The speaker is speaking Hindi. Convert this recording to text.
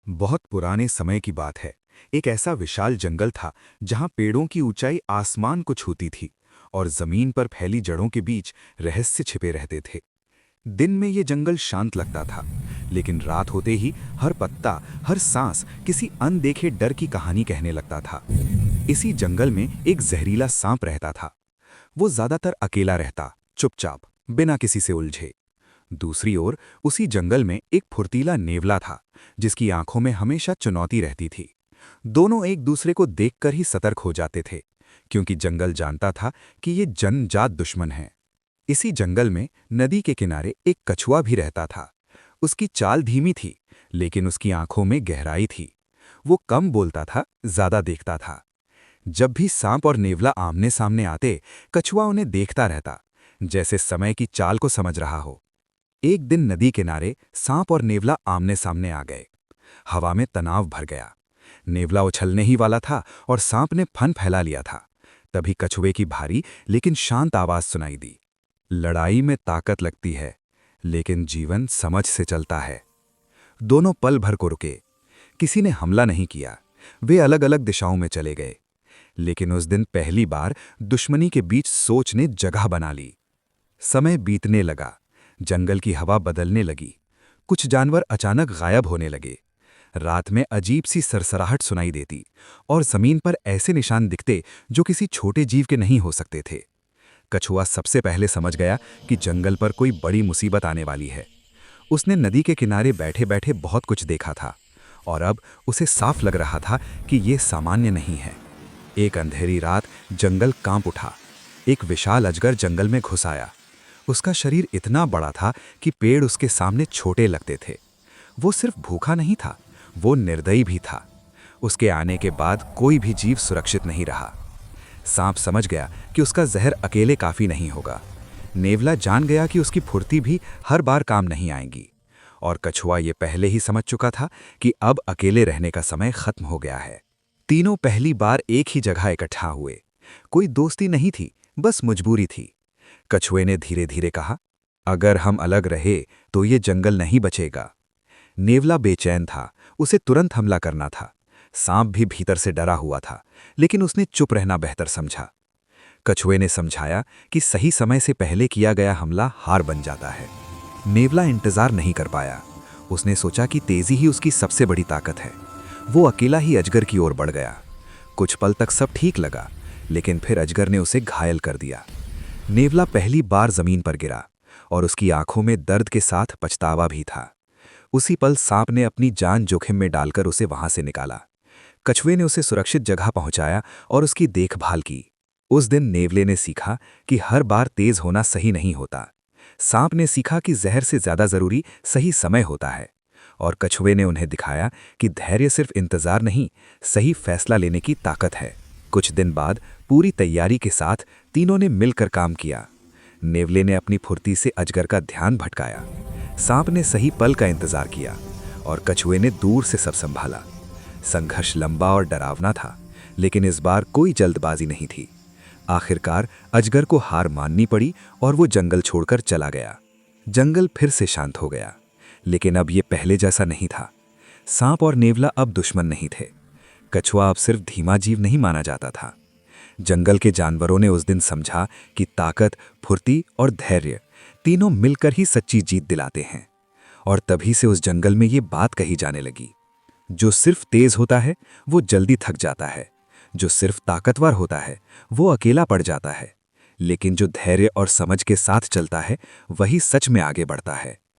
बहुत पुराने समय की बात है। एक ऐसा विशाल जंगल था जहां पेड़ों की ऊंचाई आसमान को छूती थी और जमीन पर फैली जड़ों के बीच रहस्य छिपे रहते थे। दिन में ये जंगल शांत लगता था, लेकिन रात होते ही हर पत्ता, हर सांस किसी अनदेखे डर की कहानी कहने लगता था। इसी जंगल में एक जहरीला सांप रहता था। वो ज्यादातर अकेला रहता, चुपचाप, बिना किसी से उलझे। दूसरी ओर उसी जंगल में एक फुर्तीला नेवला था, जिसकी आंखों में हमेशा चुनौती रहती थी। दोनों एक दूसरे को देखकर ही सतर्क हो जाते थे, क्योंकि जंगल जानता था कि ये जन्मजात दुश्मन हैं। इसी जंगल में नदी के किनारे एक कछुआ भी रहता था। उसकी चाल धीमी थी, लेकिन उसकी आंखों में गहराई थी। वो कम बोलता था, ज्यादा देखता था। जब भी सांप और नेवला आमने सामने आते, कछुआ उन्हें देखता रहता, जैसे समय की चाल को समझ रहा हो। एक दिन नदी किनारे सांप और नेवला आमने सामने आ गए। हवा में तनाव भर गया। नेवला उछलने ही वाला था और सांप ने फन फैला लिया था। तभी कछुए की भारी लेकिन शांत आवाज सुनाई दी। लड़ाई में ताकत लगती है, लेकिन जीवन समझ से चलता है। दोनों पल भर को रुके। किसी ने हमला नहीं किया। वे अलग अलग दिशाओं में चले गए। लेकिन उस दिन पहली बार दुश्मनी के बीच सोच ने जगह बना ली। समय बीतने लगा। जंगल की हवा बदलने लगी। कुछ जानवर अचानक गायब होने लगे। रात में अजीब सी सरसराहट सुनाई देती और जमीन पर ऐसे निशान दिखते जो किसी छोटे जीव के नहीं हो सकते थे। कछुआ सबसे पहले समझ गया कि जंगल पर कोई बड़ी मुसीबत आने वाली है। उसने नदी के किनारे बैठे बैठे बहुत कुछ देखा था और अब उसे साफ लग रहा था कि ये सामान्य नहीं है। एक अंधेरी रात जंगल कांप उठा। एक विशाल अजगर जंगल में घुस आया। उसका शरीर इतना बड़ा था कि पेड़ उसके सामने छोटे लगते थे। वो सिर्फ भूखा नहीं था, वो निर्दयी भी था। उसके आने के बाद कोई भी जीव सुरक्षित नहीं रहा। सांप समझ गया कि उसका जहर अकेले काफी नहीं होगा। नेवला जान गया कि उसकी फुर्ती भी हर बार काम नहीं आएगी। और कछुआ ये पहले ही समझ चुका था कि अब अकेले रहने का समय खत्म हो गया है। तीनों पहली बार एक ही जगह इकट्ठा हुए। कोई दोस्ती नहीं थी, बस मजबूरी थी। कछुए ने धीरे धीरे कहा, अगर हम अलग रहे तो ये जंगल नहीं बचेगा। नेवला बेचैन था, उसे तुरंत हमला करना था। सांप भी भीतर से डरा हुआ था, लेकिन उसने चुप रहना बेहतर समझा। कछुए ने समझाया कि सही समय से पहले किया गया हमला हार बन जाता है। नेवला इंतजार नहीं कर पाया। उसने सोचा कि तेजी ही उसकी सबसे बड़ी ताकत है। वो अकेला ही अजगर की ओर बढ़ गया। कुछ पल तक सब ठीक लगा, लेकिन फिर अजगर ने उसे घायल कर दिया। नेवला पहली बार जमीन पर गिरा और उसकी आंखों में दर्द के साथ पछतावा भी था। उसी पल सांप ने अपनी जान जोखिम में डालकर उसे वहां से निकाला। कछुए ने उसे सुरक्षित जगह पहुंचाया और उसकी देखभाल की। उस दिन नेवले ने सीखा कि हर बार तेज होना सही नहीं होता। सांप ने सीखा कि जहर से ज्यादा जरूरी सही समय होता है। और कछुए ने उन्हें दिखाया कि धैर्य सिर्फ इंतजार नहीं, सही फैसला लेने की ताकत है। कुछ दिन बाद पूरी तैयारी के साथ तीनों ने मिलकर काम किया। नेवले ने अपनी फुर्ती से अजगर का ध्यान भटकाया। सांप ने सही पल का इंतजार किया और कछुए ने दूर से सब संभाला। संघर्ष लंबा और डरावना था, लेकिन इस बार कोई जल्दबाजी नहीं थी। आखिरकार अजगर को हार माननी पड़ी और वो जंगल छोड़कर चला गया। जंगल फिर से शांत हो गया, लेकिन अब ये पहले जैसा नहीं था। सांप और नेवला अब दुश्मन नहीं थे। कछुआ अब सिर्फ धीमा जीव नहीं माना जाता था। जंगल के जानवरों ने उस दिन समझा कि ताकत, फुर्ती और धैर्य तीनों मिलकर ही सच्ची जीत दिलाते हैं। और तभी से उस जंगल में ये बात कही जाने लगी, जो सिर्फ तेज होता है वो जल्दी थक जाता है, जो सिर्फ ताकतवर होता है वो अकेला पड़ जाता है, लेकिन जो धैर्य और समझ के साथ चलता है वही सच में आगे बढ़ता है।